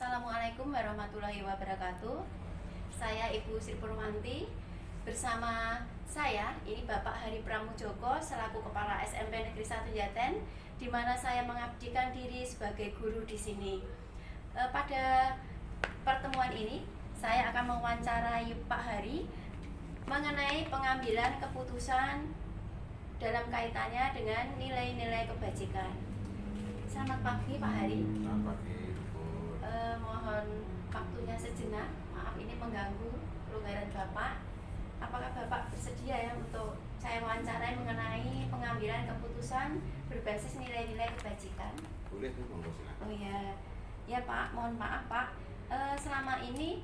Assalamualaikum warahmatullahi wabarakatuh. Saya Ibu Sri Purwanti. Bersama saya ini Bapak Hari Pramujoko selaku Kepala SMP Negeri 1 Jaten, di mana saya mengabdikan diri sebagai guru di sini. Pada pertemuan ini saya akan mewawancarai Pak Hari mengenai pengambilan keputusan dalam kaitannya dengan nilai-nilai kebajikan. Selamat pagi Pak Hari. Selamat pagi Bu. Mohon waktunya sejenak, maaf ini mengganggu kelonggaran Bapak. Apakah Bapak bersedia ya untuk saya wawancarai mengenai pengambilan keputusan berbasis nilai-nilai kebajikan? Boleh tuh, monggo silakan. Oh ya, ya Pak, mohon maaf Pak. Selama ini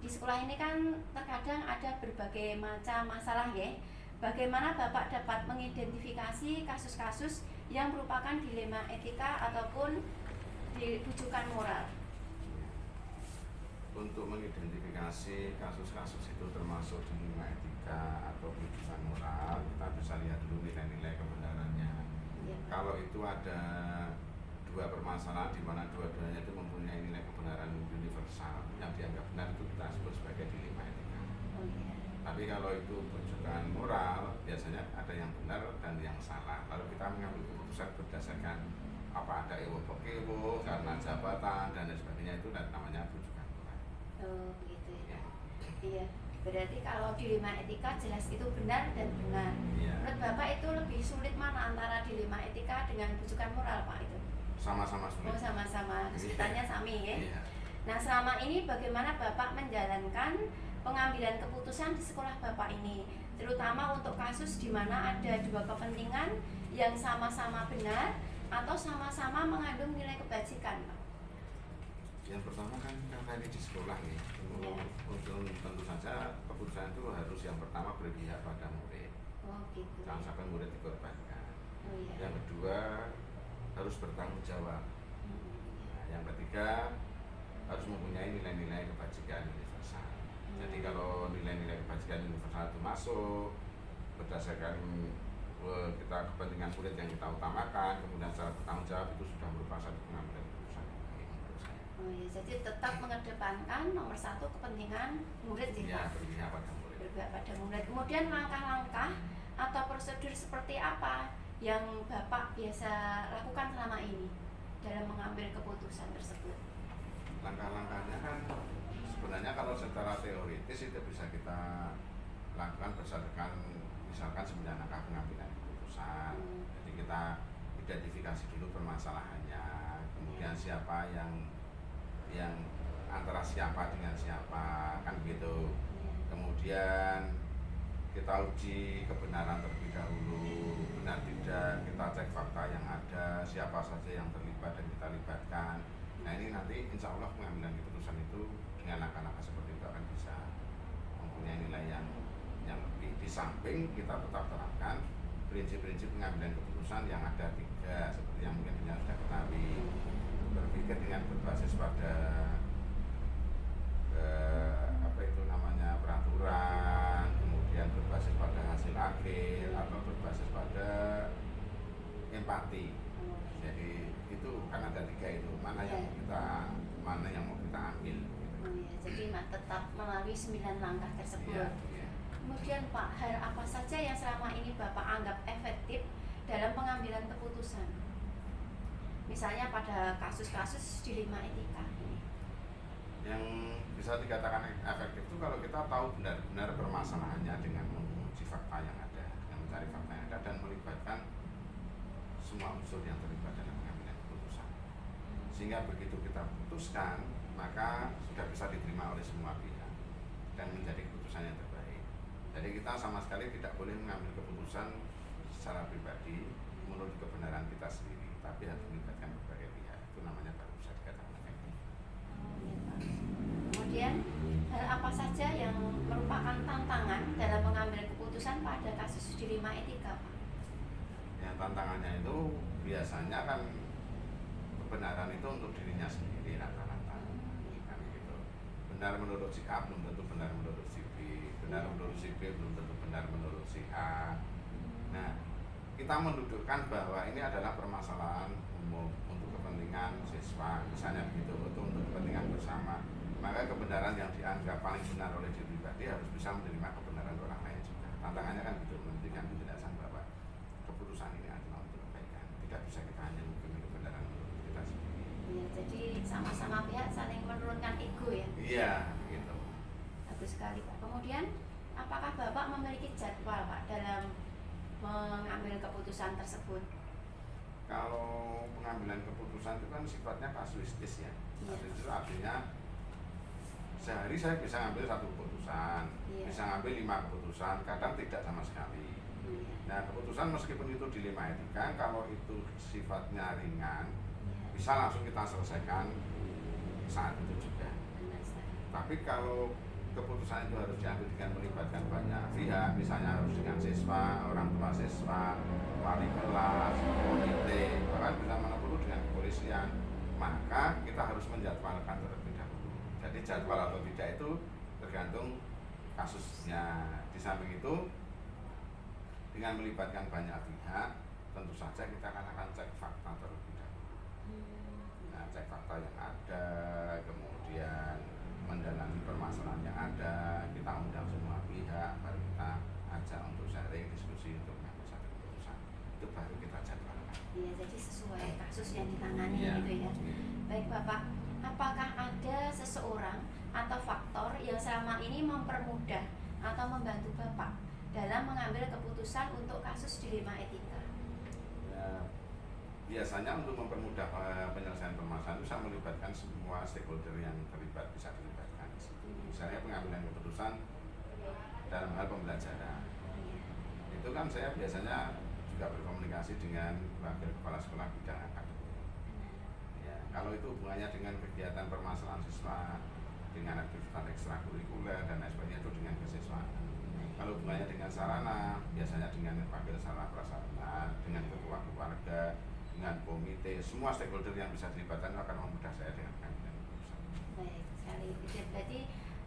di sekolah ini kan terkadang ada berbagai macam masalah ya. Bagaimana Bapak dapat mengidentifikasi kasus-kasus yang merupakan dilema etika ataupun rujukan moral? Untuk mengidentifikasi kasus-kasus itu termasuk dilema etika atau rujukan moral, kita bisa lihat dulu nilai-nilai kebenarannya. Ya. Kalau itu ada dua permasalahan di mana dua-duanya itu mempunyai nilai kebenaran universal yang dianggap benar, itu kita sebut sebagai dilema etika. Oh iya. Tapi kalau itu rujukan moral, biasanya ada yang benar dan yang salah. Lalu kita mengambil keputusan berdasarkan apa ada ewo-ewo karena jabatan dan lain sebagainya, itu namanya rujukan moral. Oh gitu ya. Iya. Berarti kalau dilema etika jelas itu benar dan benar. Iya. Menurut Bapak itu lebih sulit mana antara dilema etika dengan rujukan moral Pak itu? Sama-sama sulit. Oh sama-sama, kesulitannya sami ya. Iya. Nah selama ini bagaimana Bapak menjalankan pengambilan keputusan di sekolah Bapak ini, terutama untuk kasus di mana ada dua kepentingan yang sama-sama benar atau sama-sama mengandung nilai kebajikan, Pak? Yang pertama kan karena ini di sekolah nih, Iya. untuk tentu saja keputusan itu harus yang pertama berpihak pada murid. Oh gitu. Jangan sampai murid dikorbankan. Oh iya. Yang kedua harus bertanggung jawab. Nah, yang ketiga harus mempunyai nilai-nilai kebajikan universal. Jadi kalau nilai-nilai kebajikan universal itu masuk berdasarkan kita kepentingan murid yang kita utamakan, kemudian secara bertanggung jawab, itu sudah merupakan satu pengambilan keputusan yang baik menurut saya. Oh iya, jadi tetap mengedepankan nomor satu kepentingan murid Ya, ya, Pak? berpihak pada murid. Berpihak pada murid. Kemudian langkah-langkah atau prosedur seperti apa yang Bapak biasa lakukan selama ini dalam mengambil keputusan tersebut? Langkah-langkahnya kan sebenarnya kalau secara teoritis itu bisa kita lakukan berdasarkan misalkan 9 langkah pengambilan keputusan. Jadi kita identifikasi dulu permasalahannya, kemudian siapa yang antara siapa dengan siapa, kan begitu. Kemudian kita uji kebenaran terlebih dahulu, benar tidak, kita cek fakta yang ada, siapa saja yang terlibat dan kita libatkan. Nah ini nanti insya Allah pengambilan keputusan itu dengan langkah-langkah seperti itu akan bisa mempunyai nilai yang lebih. Di samping kita tetap terapkan prinsip-prinsip pengambilan keputusan yang ada 3, seperti yang mungkin sudah ketahui. Berpikir dengan berbasis pada peraturan, kemudian berbasis pada hasil akhir, atau berbasis pada empati. Jadi itu kan ada 3 itu, mana yang mau kita ambil. Oh iya, jadi tetap melalui 9 langkah tersebut. Iya. Kemudian Pak, hal apa saja yang selama ini Bapak anggap efektif dalam pengambilan keputusan? Misalnya pada kasus-kasus dilema etika ini. Yang bisa dikatakan efektif itu kalau kita tahu benar-benar permasalahannya dengan menguji fakta yang ada, dengan mencari fakta yang ada dan melibatkan semua unsur yang terlibat dalam pengambilan keputusan. Sehingga begitu kita putuskan, maka sudah bisa diterima oleh semua pihak dan menjadi keputusan yang terbaik. Jadi kita sama sekali tidak boleh mengambil keputusan secara pribadi menurut kebenaran kita sendiri, tapi harus melibatkan berbagai pihak. Itu namanya baru bisa dikatakan efektif. Kemudian hal apa saja yang merupakan tantangan dalam mengambil keputusan pada kasus dilema etika, Pak? Yang tantangannya itu biasanya kan kebenaran itu untuk dirinya sendiri rata-rata, kan gitu. Benar menurut si A belum tentu benar menurut si B, benar menurut si B belum tentu benar menurut si A. Nah, kita mendudukkan bahwa ini adalah permasalahan umum untuk kepentingan siswa, misalnya begitu, untuk kepentingan bersama. Maka kebenaran yang dianggap paling benar oleh diri pribadi harus bisa menerima kebenaran orang lain juga. Tantangannya kan gitu, memberikan penjelasan bahwa keputusan ini adalah untuk kebaikan. Tidak bisa kita hanya menghukumi kebenaran menurut kita sendiri. Ya, jadi sama-sama pihak saling menurunkan ego ya. Iya, gitu. Bagus sekali Pak. Kemudian apakah Bapak memiliki jadwal Pak dalam mengambil keputusan tersebut? Kalau pengambilan keputusan itu kan sifatnya kasuistis ya. Kasuistis artinya sehari saya bisa ngambil satu keputusan, bisa ngambil 5 keputusan, kadang tidak sama sekali. Nah, keputusan meskipun itu dilema etika, kalau itu sifatnya ringan, bisa langsung kita selesaikan saat itu juga. Tapi kalau keputusan itu harus diambil dengan melibatkan banyak pihak, misalnya harus dengan siswa, orang tua siswa, wali kelas, komite, bahkan bisa mana perlu dengan kepolisian, maka kita harus menjadwalkan terlebih dahulu. Jadi jadwal atau tidak itu tergantung kasusnya. Di samping itu, dengan melibatkan banyak pihak, tentu saja kita akan cek fakta terlebih dahulu. Nah, cek fakta yang ada, kemudian mendalami permasalahan yang ada, kita undang semua pihak, baru kita ajak untuk sharing, diskusi untuk mengambil satu keputusan. Itu baru kita jadwalkan. Iya, jadi sesuai kasus yang ditangani ya, gitu ya. Baik Bapak, apakah ada seseorang atau faktor yang selama ini mempermudah atau membantu Bapak dalam mengambil keputusan untuk kasus dilema etika? Ya, biasanya untuk mempermudah penyelesaian permasalahan itu saya melibatkan semua stakeholder yang terlibat, bisa dilibatkan di situ. Misalnya pengambilan keputusan dalam hal pembelajaran. Itu kan saya biasanya juga berkomunikasi dengan wakil kepala sekolah bidang akademik. Ya, kalau itu hubungannya dengan kegiatan permasalahan siswa, dengan aktivitas ekstrakurikuler dan lain sebagainya, itu dengan kesiswaan. Kalau hubungannya dengan sarana, biasanya dengan wakil sarana prasarana, dengan ketua keluarga, dengan komite, semua stakeholder yang bisa dilibatkan akan memudahkan saya dengan pengambilan keputusan. Baik sekali. Berarti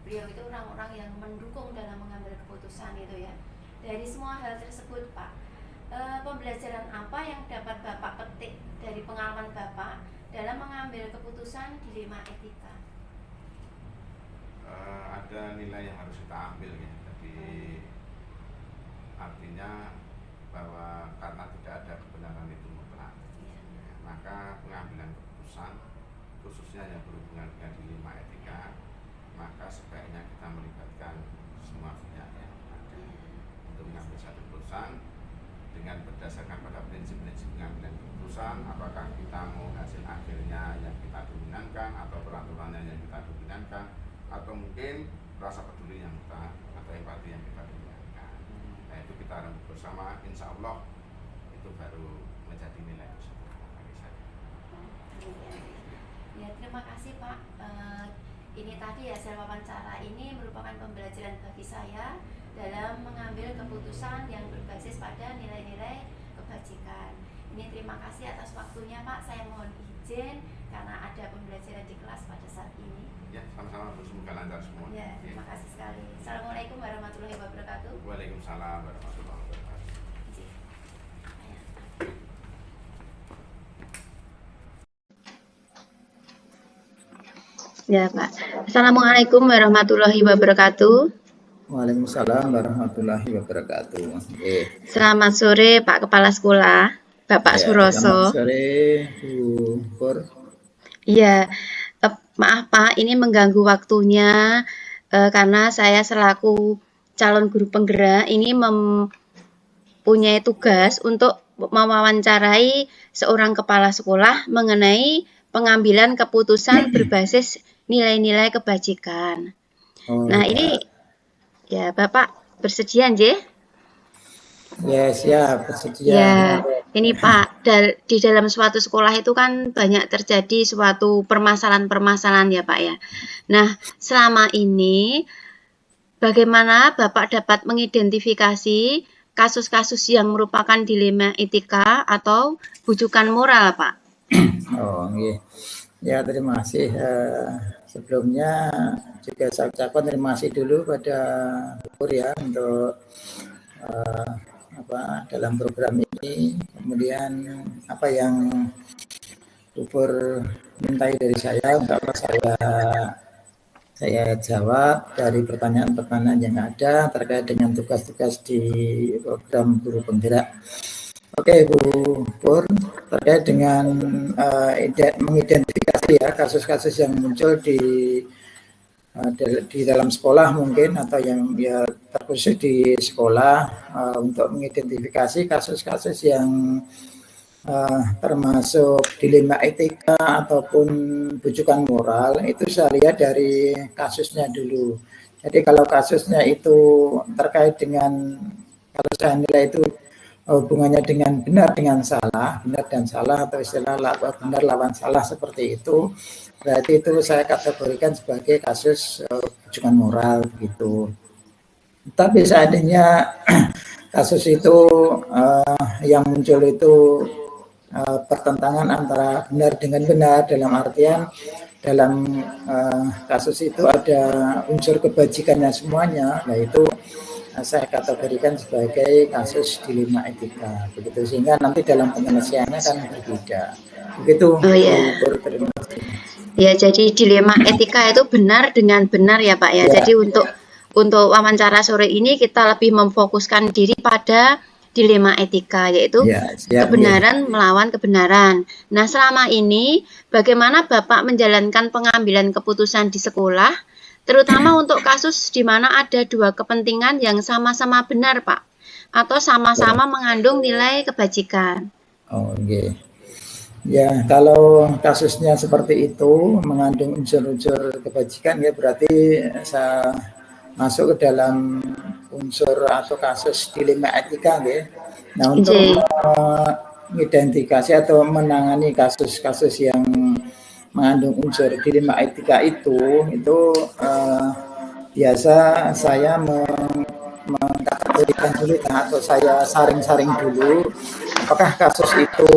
beliau itu orang-orang yang mendukung dalam mengambil keputusan itu ya. Dari semua hal tersebut Pak, pembelajaran apa yang dapat Bapak petik dari pengalaman Bapak dalam mengambil keputusan dilema etika? Ada nilai yang harus kita ambil ya. Jadi artinya bahwa karena tidak ada kebenaran itu mutlak, maka pengambilan keputusan khususnya yang berhubungan dengan dilema etika, maka sebaiknya kita melibatkan semua pihak yang ada untuk mengambil satu keputusan dengan berdasarkan pada prinsip-prinsip pengambilan keputusan. Apakah kita mau hasil akhirnya yang kita dominankan atau peraturannya yang kita dominankan, atau mungkin rasa peduli yang kita atau empati yang kita dominankan. Nah, itu kita rembuk bersama, insya Allah itu baru menjadi nilai tersebut bagi saya. Ya, terima kasih Pak. Ini tadi hasil wawancara ini merupakan pembelajaran bagi saya dalam mengambil keputusan yang berbasis pada nilai-nilai kebajikan. Ini terima kasih atas waktunya Pak. Saya mohon izin karena ada pembelajaran di kelas pada saat ini. Ya, sama-sama, semoga lancar semua. Ya, terima kasih sekali. Assalamualaikum warahmatullahi wabarakatuh. Waalaikumsalam warahmatullahi wabarakatuh. Ya Pak. Assalamualaikum warahmatullahi wabarakatuh. Waalaikumsalam warahmatullahi wabarakatuh. Selamat sore Pak Kepala Sekolah, Bapak Suroso. Selamat sore Bu Pur. Iya, maaf Pak, ini mengganggu waktunya karena saya selaku calon guru penggerak ini mempunyai tugas untuk mewawancarai seorang kepala sekolah mengenai pengambilan keputusan berbasis nilai-nilai kebajikan. Nah, ini ya Bapak bersedia nggih? Ya, siap, bersedia. Ya, ini Pak, di dalam suatu sekolah itu kan banyak terjadi suatu permasalahan-permasalahan ya Pak ya. Nah, selama ini bagaimana Bapak dapat mengidentifikasi kasus-kasus yang merupakan dilema etika atau bujukan moral Pak? Oh, iya. Ya, terima kasih. Sebelumnya juga saya ucapkan terima kasih dulu pada Bu Pur ya untuk dalam program ini. Kemudian apa yang Bu Pur mintai dari saya, insya Allah saya jawab dari pertanyaan-pertanyaan yang ada terkait dengan tugas-tugas di program guru penggerak. Oke Bu Pur, terkait dengan mengidentifikasi ya kasus-kasus yang muncul di dalam sekolah mungkin atau yang ya terkhusus di sekolah untuk mengidentifikasi kasus-kasus yang termasuk dilema etika ataupun bujukan moral, itu saya lihat dari kasusnya dulu. Jadi kalau kasusnya itu terkait dengan, kalau saya nilai itu hubungannya dengan benar dan salah atau istilah benar lawan salah seperti itu, berarti itu saya kategorikan sebagai kasus bujukan moral gitu. Tapi seandainya kasus itu yang muncul itu pertentangan antara benar dengan benar, dalam artian dalam kasus itu ada unsur kebajikannya semuanya, nah itu saya kategorikan sebagai kasus dilema etika begitu, sehingga nanti dalam penyelesaiannya kan berbeda begitu. Terima kasih. Ya, jadi dilema etika itu benar dengan benar ya Pak ya. Jadi untuk wawancara sore ini kita lebih memfokuskan diri pada dilema etika, yaitu kebenaran melawan kebenaran. Nah, selama ini bagaimana Bapak menjalankan pengambilan keputusan di sekolah, terutama untuk kasus di mana ada dua kepentingan yang sama-sama benar, Pak, atau sama-sama mengandung nilai kebajikan? Oke. Ya, kalau kasusnya seperti itu mengandung unsur-unsur kebajikan, ya berarti saya masuk ke dalam unsur atau kasus dilema etika, ya. Nah, untuk mengidentifikasi atau menangani kasus-kasus yang mengandung unsur dilema etika itu biasa saya mengkategorikan dulu atau saya saring-saring dulu apakah kasus itu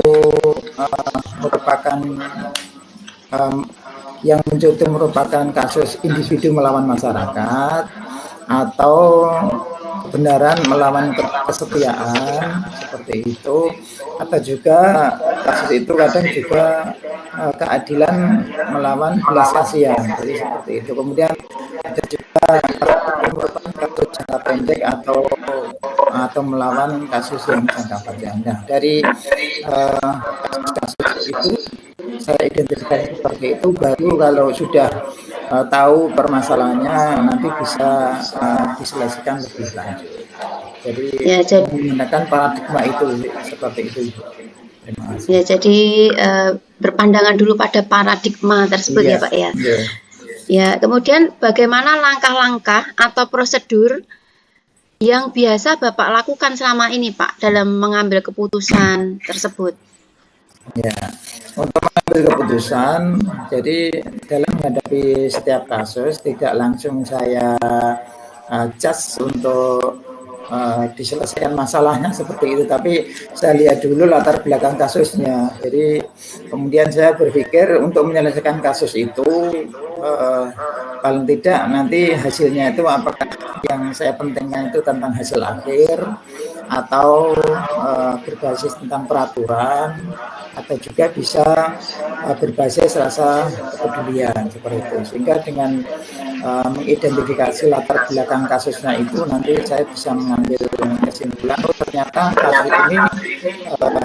merupakan yang muncul itu merupakan kasus individu melawan masyarakat atau kebenaran melawan kesetiaan seperti itu, atau juga kasus itu kadang juga keadilan melawan belas kasihan, jadi seperti itu. Kemudian ada juga merupakan kasus jangka pendek atau melawan kasus yang jangka panjang. Nah, dari kasus-kasus itu saya identifikasi seperti itu, baru kalau sudah tahu permasalahannya nanti bisa diselesaikan lebih lanjut. Jadi menggunakan paradigma itu seperti itu. Terima kasih. Ya, jadi berpandangan dulu pada paradigma tersebut ya Pak ya. Ya, kemudian bagaimana langkah-langkah atau prosedur yang biasa Bapak lakukan selama ini Pak dalam mengambil keputusan tersebut? Ya, untuk mengambil keputusan, jadi dalam menghadapi setiap kasus tidak langsung saya judge untuk diselesaikan masalahnya seperti itu, tapi saya lihat dulu latar belakang kasusnya. Jadi kemudian saya berpikir untuk menyelesaikan kasus itu paling tidak nanti hasilnya itu apakah yang saya pentingkan itu tentang hasil akhir atau berbasis tentang peraturan, atau juga bisa berbasis rasa kepedulian seperti itu. Sehingga dengan mengidentifikasi latar belakang kasusnya itu nanti saya bisa mengambil kesimpulan, oh ternyata kasus ini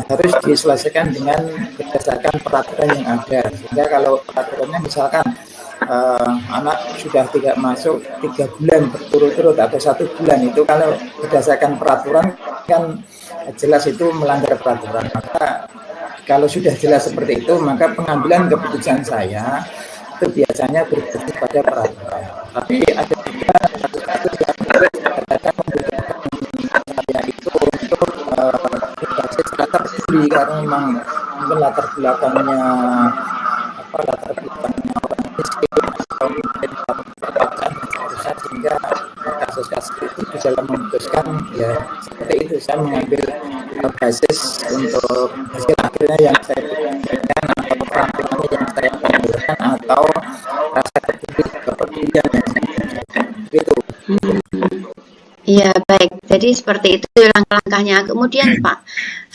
harus diselesaikan dengan berdasarkan peraturan yang ada. Sehingga kalau peraturannya misalkan anak sudah tidak masuk 3 bulan berturut-turut atau 1 bulan, itu kalau berdasarkan peraturan kan jelas itu melanggar peraturan. Maka kalau sudah jelas seperti itu, maka pengambilan keputusan saya itu biasanya berbasis pada peraturan. Tapi ada juga kasus-kasus yang kadang membutuhkan saya itu untuk berbasis latar peduli, karena memang mungkin latar belakangnya orang miskin atau mungkin perbedaan seharusnya, sehingga kasus-kasus itu di dalam memutuskan ya seperti itu saya mengambil basis untuk hasil akhirnya yang saya berikan atau perantingannya yang saya panggilkan atau rasa kepedulian yang saya berikan gitu. Iya, baik. Jadi seperti itu langkah-langkahnya. Kemudian Pak,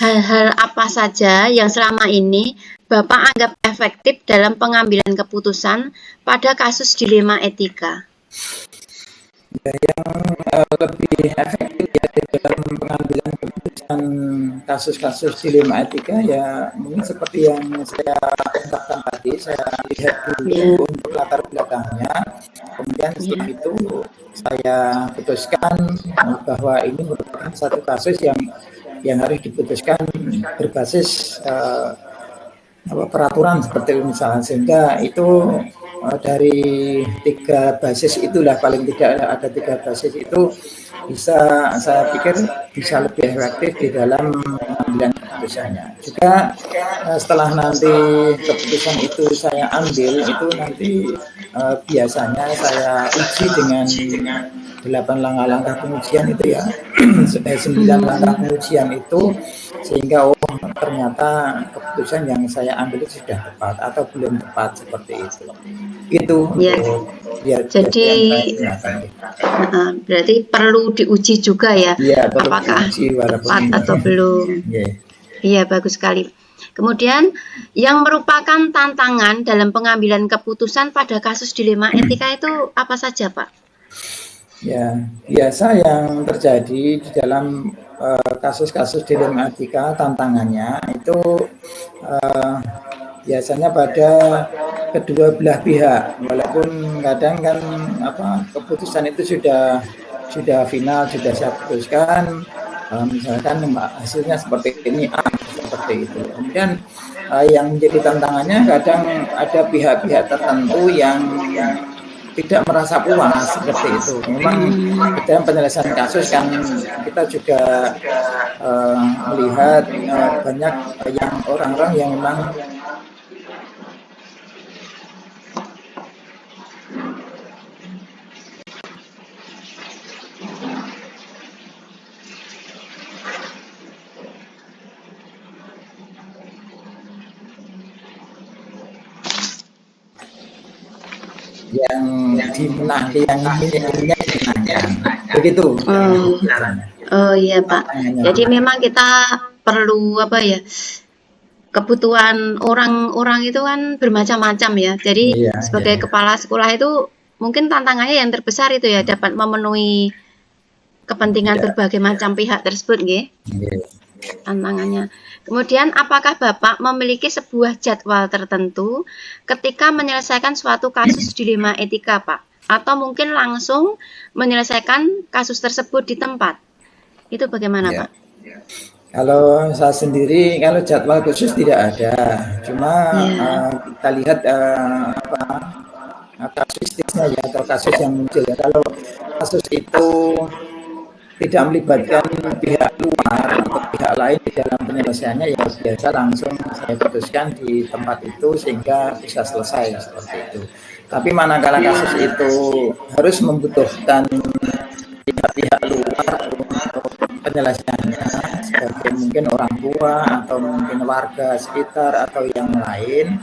hal-hal apa saja yang selama ini Bapak anggap efektif dalam pengambilan keputusan pada kasus dilema etika? Ya, yang lebih efektif ya di dalam pengambilan keputusan kasus-kasus dilema etika ya mungkin seperti yang saya ungkapkan tadi, saya lihat dulu untuk latar belakangnya, kemudian setelah itu saya putuskan bahwa ini merupakan satu kasus yang harus diputuskan berbasis peraturan seperti itu misalnya, sehingga itu dari 3 basis itulah, paling tidak ada 3 basis itu bisa, saya pikir bisa lebih efektif di dalam pengambilan keputusannya. Juga setelah nanti keputusan itu saya ambil, itu nanti biasanya saya uji dengan 8 langkah-langkah pengujian itu ya, 9 langkah pengujian itu, sehingga ternyata keputusan yang saya ambil itu sudah tepat atau belum tepat, seperti itu. Itu ya. Jadi berarti perlu diuji juga ya, apakah tepat atau belum. Iya, bagus sekali. Kemudian yang merupakan tantangan dalam pengambilan keputusan pada kasus dilema etika itu apa saja, Pak? Ya, biasa yang terjadi di dalam kasus-kasus dilema etika, tantangannya itu biasanya pada kedua belah pihak, walaupun kadang kan keputusan itu sudah final, sudah saya putuskan, misalkan hasilnya seperti ini A, seperti itu. Kemudian yang menjadi tantangannya kadang ada pihak-pihak tertentu yang tidak merasa puas, seperti itu. Memang dalam penyelesaian kasus kan kita juga melihat banyak yang orang-orang yang memang dimenangkan, yang ini dimenangkan, begitu. Oh iya Pak. Jadi memang kita perlu kebutuhan orang-orang itu kan bermacam-macam ya. Jadi sebagai kepala sekolah itu mungkin tantangannya yang terbesar itu ya, dapat memenuhi kepentingan berbagai macam pihak tersebut, nggih. Tantangannya. Kemudian apakah Bapak memiliki sebuah jadwal tertentu ketika menyelesaikan suatu kasus dilema etika, Pak? Atau mungkin langsung menyelesaikan kasus tersebut di tempat? Itu bagaimana, Pak? Kalau saya sendiri, kalau jadwal khusus tidak ada. Cuma kita lihat kasusnya ya, atau kasus yang muncul ya. Kalau kasus itu tidak melibatkan pihak luar atau pihak lain di dalam penyelesaiannya, ya biasa langsung saya putuskan di tempat itu sehingga bisa selesai, seperti itu. Tapi manakala kasus itu harus membutuhkan pihak-pihak luar untuk penyelesaiannya, seperti mungkin orang tua atau mungkin warga sekitar atau yang lain,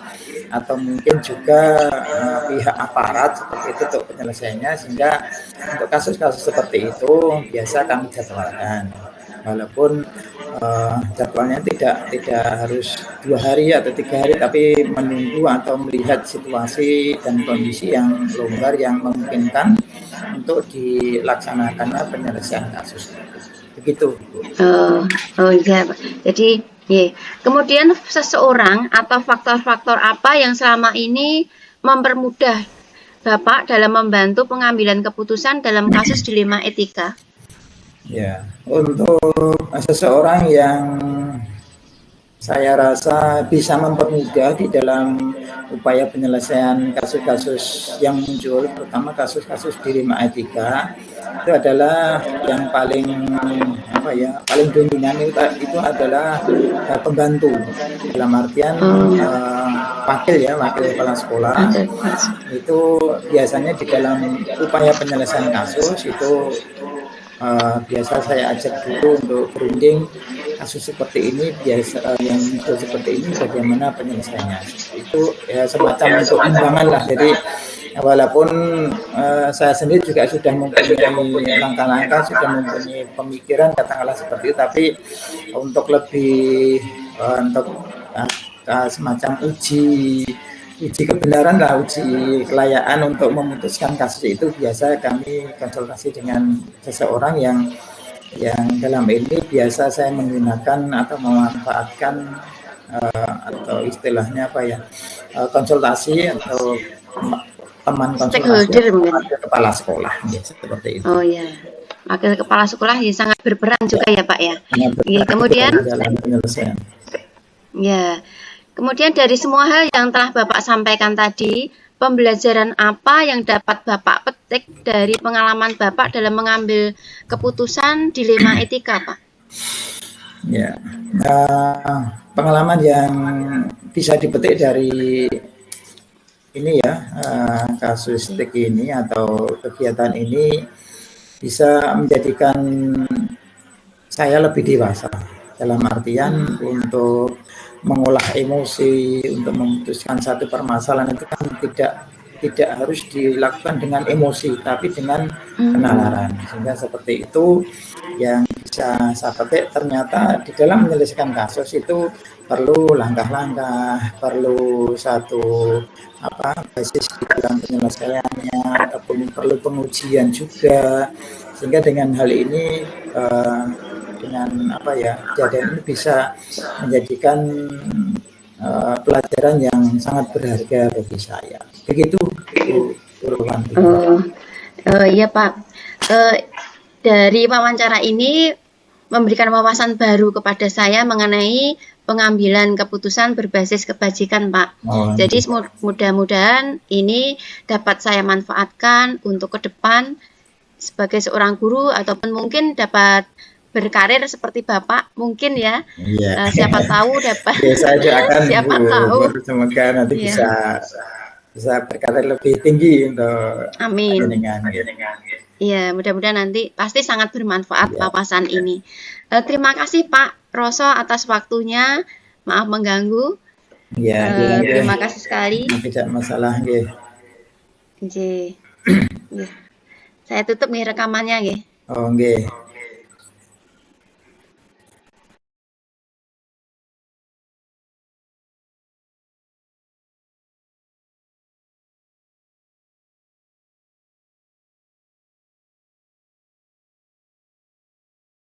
atau mungkin juga pihak aparat, seperti itu untuk penyelesaiannya, sehingga untuk kasus-kasus seperti itu biasa kami jadwalkan, walaupun jadwalnya tidak harus 2 hari atau 3 hari, tapi menunggu atau melihat situasi dan kondisi yang longgar yang memungkinkan untuk dilaksanakannya penyelesaian kasus. Begitu. Oh iya, jadi kemudian seseorang atau faktor-faktor apa yang selama ini mempermudah Bapak dalam membantu pengambilan keputusan dalam kasus dilema etika? Ya, untuk seseorang yang saya rasa bisa mempermudah di dalam upaya penyelesaian kasus-kasus yang muncul, terutama kasus-kasus dilema etika, itu adalah yang paling paling dominan itu adalah pembantu, dalam artian wakil kepala sekolah. Itu biasanya di dalam upaya penyelesaian kasus itu biasa saya ajak dulu untuk berunding kasus seperti ini, yang seperti ini bagaimana penyelesaiannya. Itu ya semacam untuk imbangan lah. Jadi walaupun saya sendiri juga sudah mempunyai langkah-langkah, sudah mempunyai pemikiran katakanlah seperti itu, tapi untuk lebih untuk semacam uji kebenaran lah, uji kelayakan untuk memutuskan kasus itu, biasa kami konsultasi dengan seseorang yang dalam ini biasa saya menggunakan atau memanfaatkan atau istilahnya apa ya, konsultasi atau teman konsultasi kepala sekolah ya, seperti itu. Oh ya, wakil kepala sekolah ya sangat berperan juga ya Pak ya. Ya, kemudian dalam penyelesaian. Ya, kemudian dari semua hal yang telah Bapak sampaikan tadi, pembelajaran apa yang dapat Bapak petik dari pengalaman Bapak dalam mengambil keputusan dilema etika, Pak? Ya, pengalaman yang bisa dipetik dari ini ya, kasus TIK ini atau kegiatan ini bisa menjadikan saya lebih dewasa, dalam artian untuk mengolah emosi, untuk memutuskan satu permasalahan itu kan tidak harus dilakukan dengan emosi, tapi dengan penalaran. Sehingga seperti itu yang bisa saya petik, ternyata di dalam menyelesaikan kasus itu perlu langkah-langkah, perlu satu basis di dalam penyelesaiannya, ataupun perlu pengujian juga. Sehingga dengan hal ini dengan kejadian ini bisa menjadikan pelajaran yang sangat berharga bagi saya. Begitu, Bu Rowanti. Iya Pak, dari wawancara ini memberikan wawasan baru kepada saya mengenai pengambilan keputusan berbasis kebajikan, Pak. Jadi mudah-mudahan ini dapat saya manfaatkan untuk ke depan sebagai seorang guru, ataupun mungkin dapat berkarir seperti Bapak mungkin ya. Siapa tahu dapat. Saya doakan siapa Bu, tahu. Semoga nanti bisa berkarir lebih tinggi untuk Amin. dengan. Iya, mudah-mudahan nanti pasti sangat bermanfaat wawasan ini. Terima kasih Pak Roso atas waktunya. Maaf mengganggu. Terima kasih sekali. Tidak masalah, nggih. Saya tutup nih rekamannya nggih. Oh, nggih.